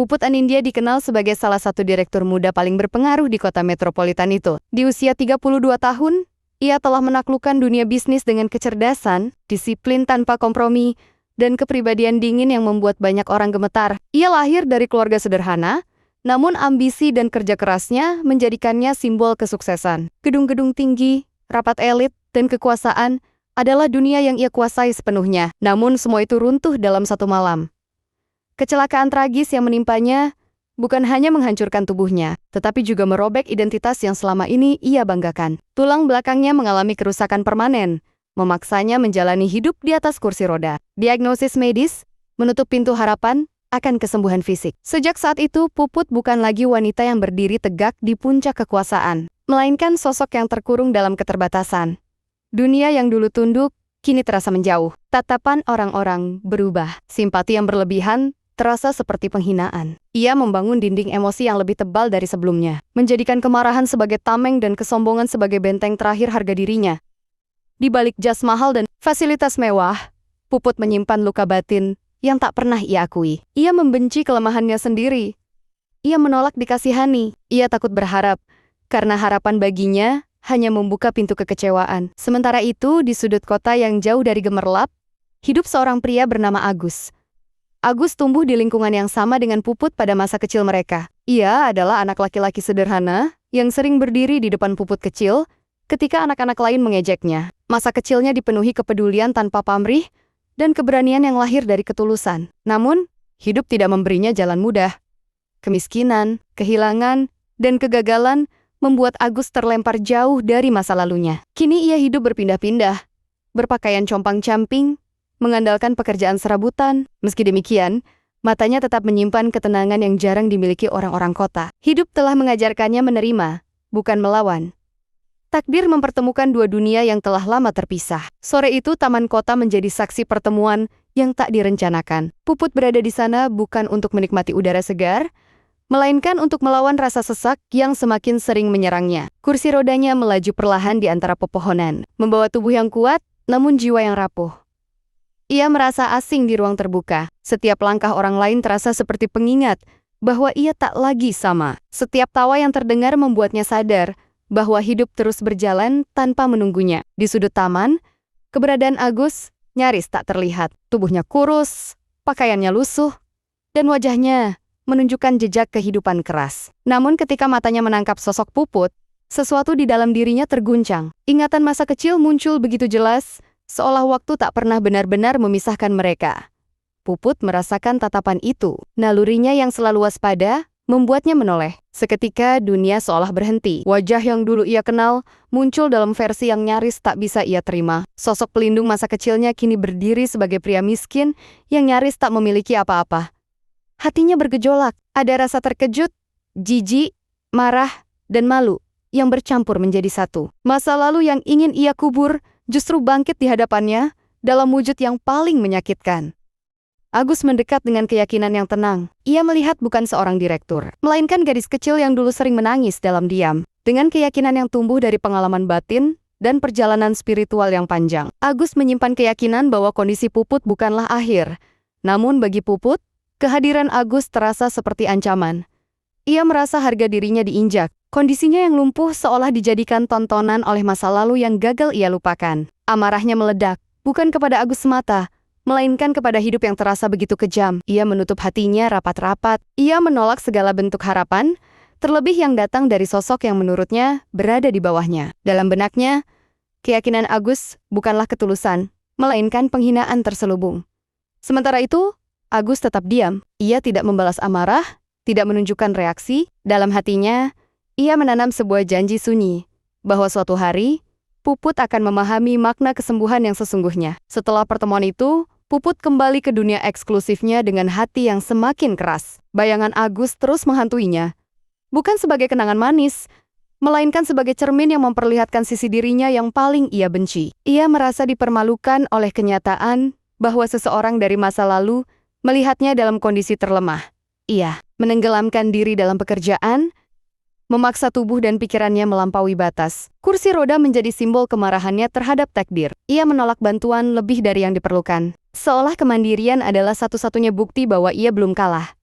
Puput Anindya dikenal sebagai salah satu direktur muda paling berpengaruh di kota metropolitan itu. Di usia 32 tahun, ia telah menaklukkan dunia bisnis dengan kecerdasan, disiplin tanpa kompromi, dan kepribadian dingin yang membuat banyak orang gemetar. Ia lahir dari keluarga sederhana, namun ambisi dan kerja kerasnya menjadikannya simbol kesuksesan. Gedung-gedung tinggi, rapat elit, dan kekuasaan adalah dunia yang ia kuasai sepenuhnya. Namun semua itu runtuh dalam satu malam. Kecelakaan tragis yang menimpanya bukan hanya menghancurkan tubuhnya, tetapi juga merobek identitas yang selama ini ia banggakan. Tulang belakangnya mengalami kerusakan permanen, memaksanya menjalani hidup di atas kursi roda. Diagnosis medis menutup pintu harapan akan kesembuhan fisik. Sejak saat itu, Puput bukan lagi wanita yang berdiri tegak di puncak kekuasaan, melainkan sosok yang terkurung dalam keterbatasan. Dunia yang dulu tunduk, kini terasa menjauh. Tatapan orang-orang berubah. Simpati yang berlebihan terasa seperti penghinaan. Ia membangun dinding emosi yang lebih tebal dari sebelumnya, menjadikan kemarahan sebagai tameng dan kesombongan sebagai benteng terakhir harga dirinya. Di balik jas mahal dan fasilitas mewah, Puput menyimpan luka batin yang tak pernah ia akui. Ia membenci kelemahannya sendiri. Ia menolak dikasihani. Ia takut berharap, karena harapan baginya hanya membuka pintu kekecewaan. Sementara itu, di sudut kota yang jauh dari gemerlap, hidup seorang pria bernama Agus. Agus tumbuh di lingkungan yang sama dengan Puput pada masa kecil mereka. Ia adalah anak laki-laki sederhana yang sering berdiri di depan Puput kecil ketika anak-anak lain mengejeknya. Masa kecilnya dipenuhi kepedulian tanpa pamrih dan keberanian yang lahir dari ketulusan. Namun, hidup tidak memberinya jalan mudah. Kemiskinan, kehilangan, dan kegagalan membuat Agus terlempar jauh dari masa lalunya. Kini ia hidup berpindah-pindah, berpakaian compang-camping, mengandalkan pekerjaan serabutan. Meski demikian, matanya tetap menyimpan ketenangan yang jarang dimiliki orang-orang kota. Hidup telah mengajarkannya menerima, bukan melawan. Takdir mempertemukan dua dunia yang telah lama terpisah. Sore itu, taman kota menjadi saksi pertemuan yang tak direncanakan. Puput berada di sana bukan untuk menikmati udara segar, melainkan untuk melawan rasa sesak yang semakin sering menyerangnya. Kursi rodanya melaju perlahan di antara pepohonan, membawa tubuh yang kuat, namun jiwa yang rapuh. Ia merasa asing di ruang terbuka. Setiap langkah orang lain terasa seperti pengingat bahwa ia tak lagi sama. Setiap tawa yang terdengar membuatnya sadar bahwa hidup terus berjalan tanpa menunggunya. Di sudut taman, keberadaan Agus nyaris tak terlihat. Tubuhnya kurus, pakaiannya lusuh, dan wajahnya menunjukkan jejak kehidupan keras. Namun ketika matanya menangkap sosok Puput, sesuatu di dalam dirinya terguncang. Ingatan masa kecil muncul begitu jelas, seolah waktu tak pernah benar-benar memisahkan mereka. Puput merasakan tatapan itu. Nalurinya yang selalu waspada membuatnya menoleh. Seketika dunia seolah berhenti. Wajah yang dulu ia kenal muncul dalam versi yang nyaris tak bisa ia terima. Sosok pelindung masa kecilnya kini berdiri sebagai pria miskin yang nyaris tak memiliki apa-apa. Hatinya bergejolak. Ada rasa terkejut, jijik, marah, dan malu yang bercampur menjadi satu. Masa lalu yang ingin ia kubur justru bangkit di hadapannya dalam wujud yang paling menyakitkan. Agus mendekat dengan keyakinan yang tenang. Ia melihat bukan seorang direktur, melainkan gadis kecil yang dulu sering menangis dalam diam. Dengan keyakinan yang tumbuh dari pengalaman batin dan perjalanan spiritual yang panjang, Agus menyimpan keyakinan bahwa kondisi Puput bukanlah akhir. Namun bagi Puput, kehadiran Agus terasa seperti ancaman. Ia merasa harga dirinya diinjak. Kondisinya yang lumpuh seolah dijadikan tontonan oleh masa lalu yang gagal ia lupakan. Amarahnya meledak, bukan kepada Agus semata, melainkan kepada hidup yang terasa begitu kejam. Ia menutup hatinya rapat-rapat. Ia menolak segala bentuk harapan, terlebih yang datang dari sosok yang menurutnya berada di bawahnya. Dalam benaknya, keyakinan Agus bukanlah ketulusan, melainkan penghinaan terselubung. Sementara itu, Agus tetap diam. Ia tidak membalas amarah, tidak menunjukkan reaksi. Dalam hatinya, ia menanam sebuah janji sunyi, bahwa suatu hari, Puput akan memahami makna kesembuhan yang sesungguhnya. Setelah pertemuan itu, Puput kembali ke dunia eksklusifnya dengan hati yang semakin keras. Bayangan Agus terus menghantuinya. Bukan sebagai kenangan manis, melainkan sebagai cermin yang memperlihatkan sisi dirinya yang paling ia benci. Ia merasa dipermalukan oleh kenyataan bahwa seseorang dari masa lalu melihatnya dalam kondisi terlemah. Ia menenggelamkan diri dalam pekerjaan, memaksa tubuh dan pikirannya melampaui batas. Kursi roda menjadi simbol kemarahannya terhadap takdir. Ia menolak bantuan lebih dari yang diperlukan. Seolah kemandirian adalah satu-satunya bukti bahwa ia belum kalah.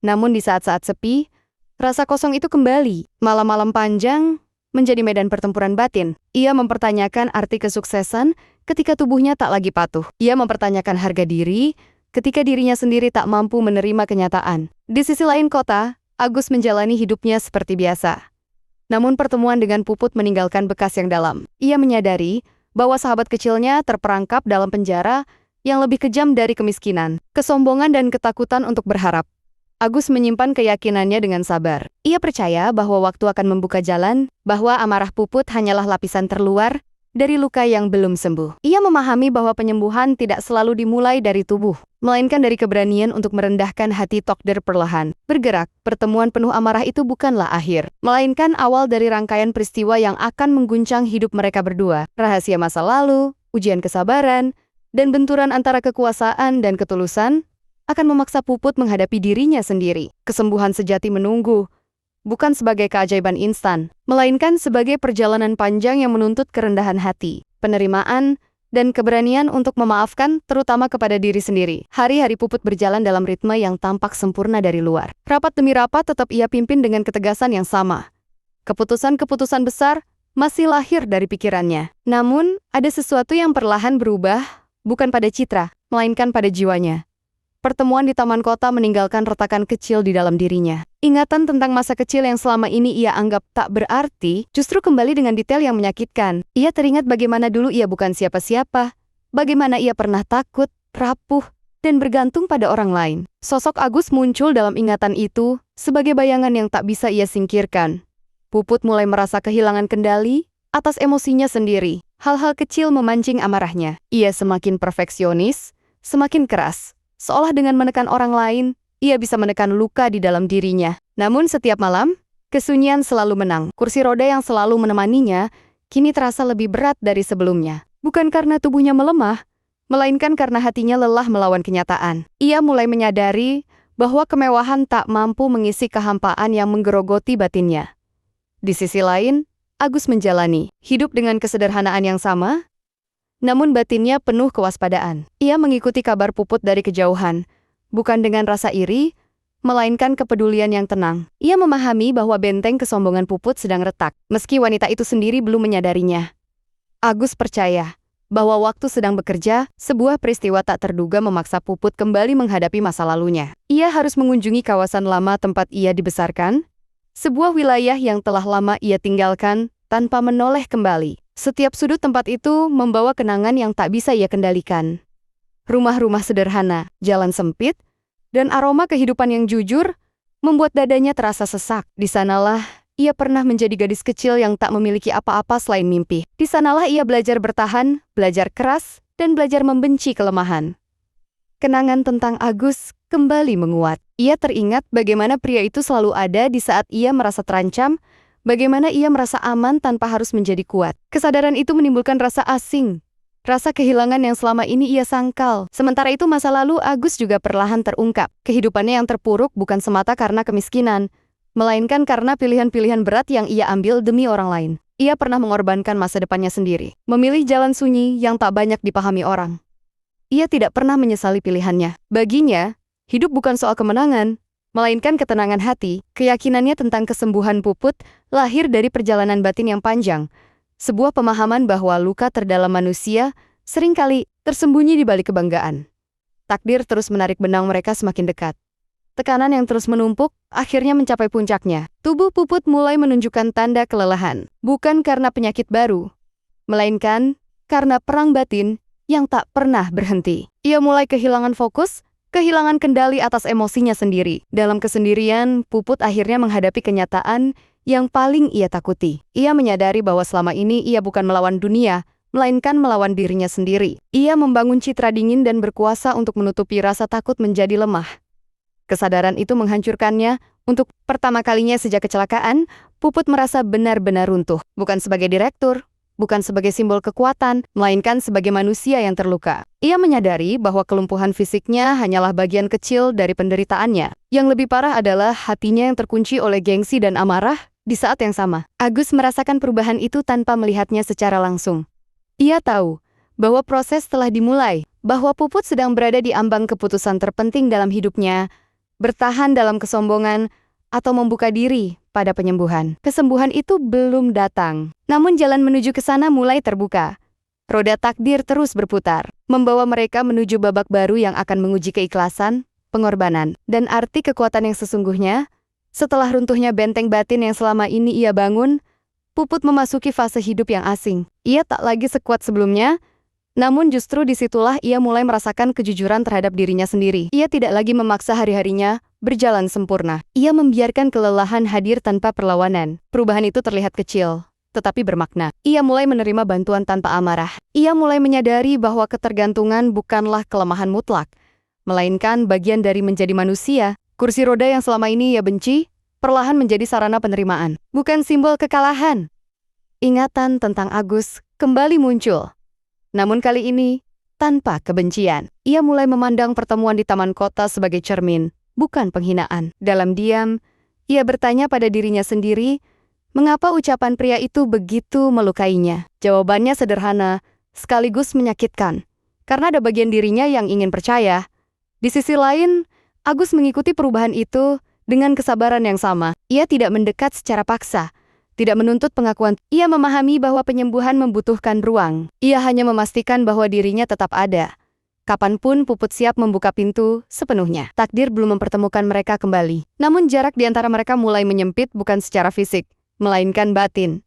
Namun di saat-saat sepi, rasa kosong itu kembali. Malam-malam panjang menjadi medan pertempuran batin. Ia mempertanyakan arti kesuksesan ketika tubuhnya tak lagi patuh. Ia mempertanyakan harga diri ketika dirinya sendiri tak mampu menerima kenyataan. Di sisi lain kota, Agus menjalani hidupnya seperti biasa. Namun pertemuan dengan Puput meninggalkan bekas yang dalam. Ia menyadari bahwa sahabat kecilnya terperangkap dalam penjara yang lebih kejam dari kemiskinan, kesombongan dan ketakutan untuk berharap. Agus menyimpan keyakinannya dengan sabar. Ia percaya bahwa waktu akan membuka jalan, bahwa amarah Puput hanyalah lapisan terluar dari luka yang belum sembuh. Ia memahami bahwa penyembuhan tidak selalu dimulai dari tubuh, melainkan dari keberanian untuk merendahkan hati Tokder perlahan. Bergerak, pertemuan penuh amarah itu bukanlah akhir, melainkan awal dari rangkaian peristiwa yang akan mengguncang hidup mereka berdua. Rahasia masa lalu, ujian kesabaran, dan benturan antara kekuasaan dan ketulusan akan memaksa Puput menghadapi dirinya sendiri. Kesembuhan sejati menunggu, bukan sebagai keajaiban instan, melainkan sebagai perjalanan panjang yang menuntut kerendahan hati, penerimaan, dan keberanian untuk memaafkan, terutama kepada diri sendiri. Hari-hari Puput berjalan dalam ritme yang tampak sempurna dari luar. Rapat demi rapat tetap ia pimpin dengan ketegasan yang sama. Keputusan-keputusan besar masih lahir dari pikirannya. Namun, ada sesuatu yang perlahan berubah, bukan pada citra, melainkan pada jiwanya. Pertemuan di taman kota meninggalkan retakan kecil di dalam dirinya. Ingatan tentang masa kecil yang selama ini ia anggap tak berarti, justru kembali dengan detail yang menyakitkan. Ia teringat bagaimana dulu ia bukan siapa-siapa, bagaimana ia pernah takut, rapuh, dan bergantung pada orang lain. Sosok Agus muncul dalam ingatan itu, sebagai bayangan yang tak bisa ia singkirkan. Puput mulai merasa kehilangan kendali atas emosinya sendiri. Hal-hal kecil memancing amarahnya. Ia semakin perfeksionis, semakin keras. Seolah dengan menekan orang lain, ia bisa menekan luka di dalam dirinya. Namun setiap malam, kesunyian selalu menang. Kursi roda yang selalu menemaninya, kini terasa lebih berat dari sebelumnya. Bukan karena tubuhnya melemah, melainkan karena hatinya lelah melawan kenyataan. Ia mulai menyadari bahwa kemewahan tak mampu mengisi kehampaan yang menggerogoti batinnya. Di sisi lain, Agus menjalani hidup dengan kesederhanaan yang sama, namun batinnya penuh kewaspadaan. Ia mengikuti kabar Puput dari kejauhan, bukan dengan rasa iri, melainkan kepedulian yang tenang. Ia memahami bahwa benteng kesombongan Puput sedang retak, meski wanita itu sendiri belum menyadarinya. Agus percaya bahwa waktu sedang bekerja, sebuah peristiwa tak terduga memaksa Puput kembali menghadapi masa lalunya. Ia harus mengunjungi kawasan lama tempat ia dibesarkan, sebuah wilayah yang telah lama ia tinggalkan tanpa menoleh kembali. Setiap sudut tempat itu membawa kenangan yang tak bisa ia kendalikan. Rumah-rumah sederhana, jalan sempit, dan aroma kehidupan yang jujur membuat dadanya terasa sesak. Di sanalah ia pernah menjadi gadis kecil yang tak memiliki apa-apa selain mimpi. Di sanalah ia belajar bertahan, belajar keras, dan belajar membenci kelemahan. Kenangan tentang Agus kembali menguat. Ia teringat bagaimana pria itu selalu ada di saat ia merasa terancam, bagaimana ia merasa aman tanpa harus menjadi kuat. Kesadaran itu menimbulkan rasa asing, rasa kehilangan yang selama ini ia sangkal. Sementara itu masa lalu Agus juga perlahan terungkap. Kehidupannya yang terpuruk bukan semata karena kemiskinan, melainkan karena pilihan-pilihan berat yang ia ambil demi orang lain. Ia pernah mengorbankan masa depannya sendiri, memilih jalan sunyi yang tak banyak dipahami orang. Ia tidak pernah menyesali pilihannya. Baginya, hidup bukan soal kemenangan, melainkan ketenangan hati. Keyakinannya tentang kesembuhan Puput lahir dari perjalanan batin yang panjang, sebuah pemahaman bahwa luka terdalam manusia seringkali tersembunyi di balik kebanggaan. Takdir terus menarik benang mereka semakin dekat. Tekanan yang terus menumpuk akhirnya mencapai puncaknya. Tubuh Puput mulai menunjukkan tanda kelelahan, bukan karena penyakit baru, melainkan karena perang batin yang tak pernah berhenti. Ia mulai kehilangan fokus, kehilangan kendali atas emosinya sendiri. Dalam kesendirian, Puput akhirnya menghadapi kenyataan yang paling ia takuti. Ia menyadari bahwa selama ini ia bukan melawan dunia, melainkan melawan dirinya sendiri. Ia membangun citra dingin dan berkuasa untuk menutupi rasa takut menjadi lemah. Kesadaran itu menghancurkannya. Untuk pertama kalinya sejak kecelakaan, Puput merasa benar-benar runtuh. Bukan sebagai direktur, bukan sebagai simbol kekuatan, melainkan sebagai manusia yang terluka. Ia menyadari bahwa kelumpuhan fisiknya hanyalah bagian kecil dari penderitaannya. Yang lebih parah adalah hatinya yang terkunci oleh gengsi dan amarah. Di saat yang sama, Agus merasakan perubahan itu tanpa melihatnya secara langsung. Ia tahu bahwa proses telah dimulai, bahwa Puput sedang berada di ambang keputusan terpenting dalam hidupnya, bertahan dalam kesombongan, atau membuka diri pada penyembuhan. Kesembuhan itu belum datang, namun jalan menuju ke sana mulai terbuka. Roda takdir terus berputar, membawa mereka menuju babak baru yang akan menguji keikhlasan, pengorbanan, dan arti kekuatan yang sesungguhnya. Setelah runtuhnya benteng batin yang selama ini ia bangun, Puput memasuki fase hidup yang asing. Ia tak lagi sekuat sebelumnya, namun justru disitulah ia mulai merasakan kejujuran terhadap dirinya sendiri. Ia tidak lagi memaksa hari-harinya berjalan sempurna. Ia membiarkan kelelahan hadir tanpa perlawanan. Perubahan itu terlihat kecil, tetapi bermakna. Ia mulai menerima bantuan tanpa amarah. Ia mulai menyadari bahwa ketergantungan bukanlah kelemahan mutlak, melainkan bagian dari menjadi manusia. Kursi roda yang selama ini ia benci, perlahan menjadi sarana penerimaan, bukan simbol kekalahan. Ingatan tentang Agus kembali muncul. Namun kali ini, tanpa kebencian. Ia mulai memandang pertemuan di taman kota sebagai cermin, bukan penghinaan. Dalam diam, ia bertanya pada dirinya sendiri, mengapa ucapan pria itu begitu melukainya? Jawabannya sederhana, sekaligus menyakitkan. Karena ada bagian dirinya yang ingin percaya. Di sisi lain, Agus mengikuti perubahan itu dengan kesabaran yang sama. Ia tidak mendekat secara paksa, tidak menuntut pengakuan. Ia memahami bahwa penyembuhan membutuhkan ruang. Ia hanya memastikan bahwa dirinya tetap ada. Kapanpun Puput siap membuka pintu sepenuhnya. Takdir belum mempertemukan mereka kembali. Namun jarak di antara mereka mulai menyempit bukan secara fisik, melainkan batin.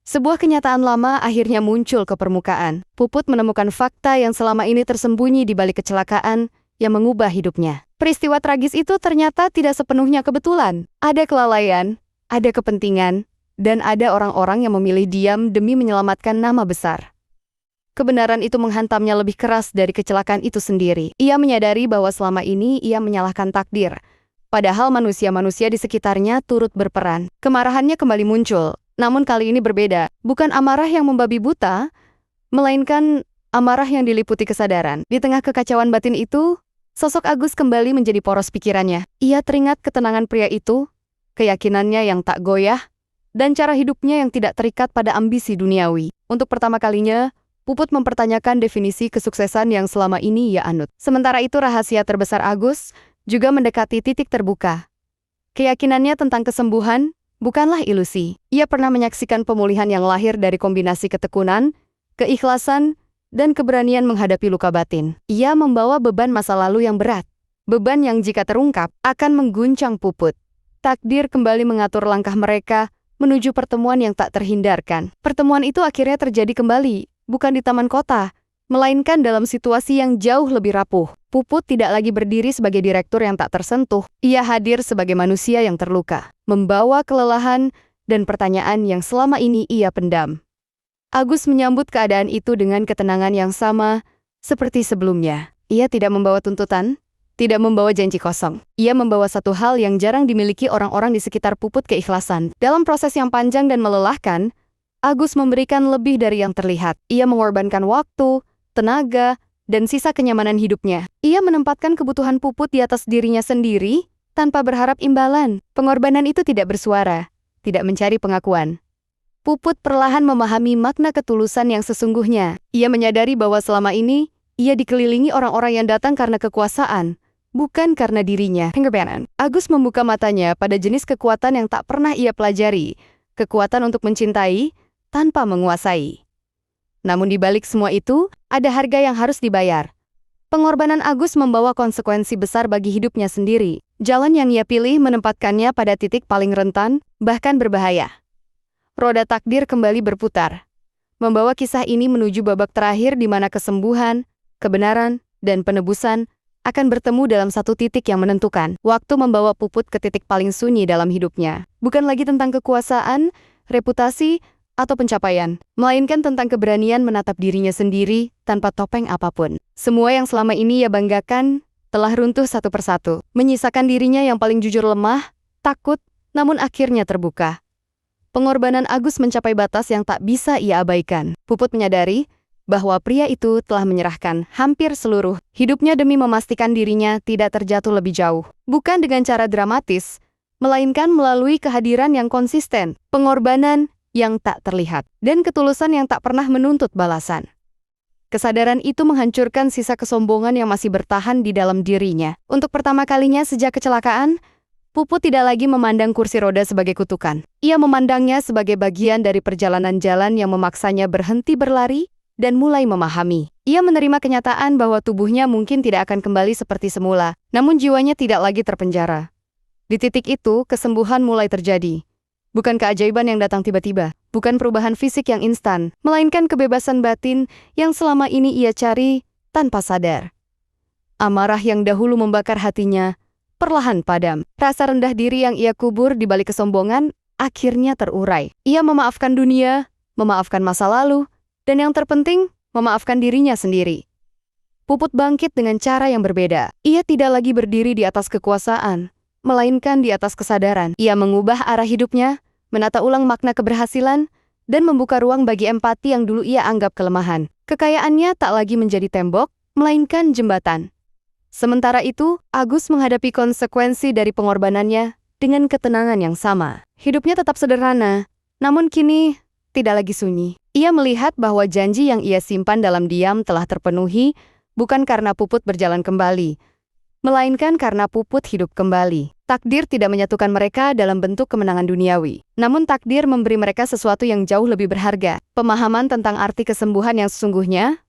Sebuah kenyataan lama akhirnya muncul ke permukaan. Puput menemukan fakta yang selama ini tersembunyi di balik kecelakaan yang mengubah hidupnya. Peristiwa tragis itu ternyata tidak sepenuhnya kebetulan. Ada kelalaian, ada kepentingan, dan ada orang-orang yang memilih diam demi menyelamatkan nama besar. Kebenaran itu menghantamnya lebih keras dari kecelakaan itu sendiri. Ia menyadari bahwa selama ini ia menyalahkan takdir, padahal manusia-manusia di sekitarnya turut berperan. Kemarahannya kembali muncul, namun kali ini berbeda. Bukan amarah yang membabi buta, melainkan amarah yang diliputi kesadaran. Di tengah kekacauan batin itu, sosok Agus kembali menjadi poros pikirannya. Ia teringat ketenangan pria itu, keyakinannya yang tak goyah, dan cara hidupnya yang tidak terikat pada ambisi duniawi. Untuk pertama kalinya, Puput mempertanyakan definisi kesuksesan yang selama ini ia anut. Sementara itu rahasia terbesar Agus juga mendekati titik terbuka. Keyakinannya tentang kesembuhan bukanlah ilusi. Ia pernah menyaksikan pemulihan yang lahir dari kombinasi ketekunan, keikhlasan, dan keberanian menghadapi luka batin. Ia membawa beban masa lalu yang berat. Beban yang jika terungkap akan mengguncang Puput. Takdir kembali mengatur langkah mereka menuju pertemuan yang tak terhindarkan. Pertemuan itu akhirnya terjadi kembali, bukan di taman kota, melainkan dalam situasi yang jauh lebih rapuh. Puput tidak lagi berdiri sebagai direktur yang tak tersentuh. Ia hadir sebagai manusia yang terluka, membawa kelelahan dan pertanyaan yang selama ini ia pendam. Agus menyambut keadaan itu dengan ketenangan yang sama seperti sebelumnya. Ia tidak membawa tuntutan, tidak membawa janji kosong. Ia membawa satu hal yang jarang dimiliki orang-orang di sekitar Puput, keikhlasan. Dalam proses yang panjang dan melelahkan, Agus memberikan lebih dari yang terlihat. Ia mengorbankan waktu, tenaga, dan sisa kenyamanan hidupnya. Ia menempatkan kebutuhan Puput di atas dirinya sendiri tanpa berharap imbalan. Pengorbanan itu tidak bersuara, tidak mencari pengakuan. Puput perlahan memahami makna ketulusan yang sesungguhnya. Ia menyadari bahwa selama ini, ia dikelilingi orang-orang yang datang karena kekuasaan, bukan karena dirinya. Agus membuka matanya pada jenis kekuatan yang tak pernah ia pelajari, kekuatan untuk mencintai tanpa menguasai. Namun di balik semua itu, ada harga yang harus dibayar. Pengorbanan Agus membawa konsekuensi besar bagi hidupnya sendiri. Jalan yang ia pilih menempatkannya pada titik paling rentan, bahkan berbahaya. Roda takdir kembali berputar, membawa kisah ini menuju babak terakhir di mana kesembuhan, kebenaran, dan penebusan akan bertemu dalam satu titik yang menentukan. Waktu membawa Puput ke titik paling sunyi dalam hidupnya. Bukan lagi tentang kekuasaan, reputasi, atau pencapaian, melainkan tentang keberanian menatap dirinya sendiri tanpa topeng apapun. Semua yang selama ini ia banggakan telah runtuh satu persatu, menyisakan dirinya yang paling jujur lemah, takut, namun akhirnya terbuka. Pengorbanan Agus mencapai batas yang tak bisa ia abaikan. Puput menyadari bahwa pria itu telah menyerahkan hampir seluruh hidupnya demi memastikan dirinya tidak terjatuh lebih jauh. Bukan dengan cara dramatis, melainkan melalui kehadiran yang konsisten, pengorbanan yang tak terlihat, dan ketulusan yang tak pernah menuntut balasan. Kesadaran itu menghancurkan sisa kesombongan yang masih bertahan di dalam dirinya. Untuk pertama kalinya sejak kecelakaan, Puput tidak lagi memandang kursi roda sebagai kutukan. Ia memandangnya sebagai bagian dari perjalanan jalan yang memaksanya berhenti berlari dan mulai memahami. Ia menerima kenyataan bahwa tubuhnya mungkin tidak akan kembali seperti semula, namun jiwanya tidak lagi terpenjara. Di titik itu, kesembuhan mulai terjadi. Bukan keajaiban yang datang tiba-tiba, bukan perubahan fisik yang instan, melainkan kebebasan batin yang selama ini ia cari tanpa sadar. Amarah yang dahulu membakar hatinya perlahan padam. Rasa rendah diri yang ia kubur di balik kesombongan akhirnya terurai. Ia memaafkan dunia, memaafkan masa lalu, dan yang terpenting, memaafkan dirinya sendiri. Puput bangkit dengan cara yang berbeda. Ia tidak lagi berdiri di atas kekuasaan, melainkan di atas kesadaran. Ia mengubah arah hidupnya, menata ulang makna keberhasilan, dan membuka ruang bagi empati yang dulu ia anggap kelemahan. Kekayaannya tak lagi menjadi tembok, melainkan jembatan. Sementara itu, Agus menghadapi konsekuensi dari pengorbanannya dengan ketenangan yang sama. Hidupnya tetap sederhana, namun kini tidak lagi sunyi. Ia melihat bahwa janji yang ia simpan dalam diam telah terpenuhi, bukan karena Puput berjalan kembali, melainkan karena Puput hidup kembali. Takdir tidak menyatukan mereka dalam bentuk kemenangan duniawi. Namun takdir memberi mereka sesuatu yang jauh lebih berharga. Pemahaman tentang arti kesembuhan yang sesungguhnya.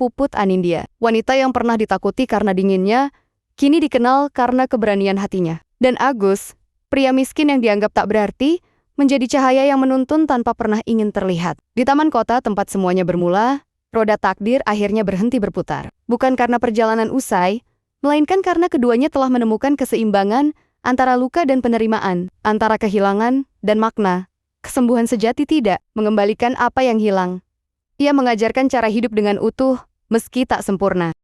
Puput Anindya, wanita yang pernah ditakuti karena dinginnya, kini dikenal karena keberanian hatinya. Dan Agus, pria miskin yang dianggap tak berarti, menjadi cahaya yang menuntun tanpa pernah ingin terlihat. Di taman kota tempat semuanya bermula, roda takdir akhirnya berhenti berputar. Bukan karena perjalanan usai, melainkan karena keduanya telah menemukan keseimbangan antara luka dan penerimaan, antara kehilangan dan makna. Kesembuhan sejati tidak mengembalikan apa yang hilang. Ia mengajarkan cara hidup dengan utuh, meski tak sempurna.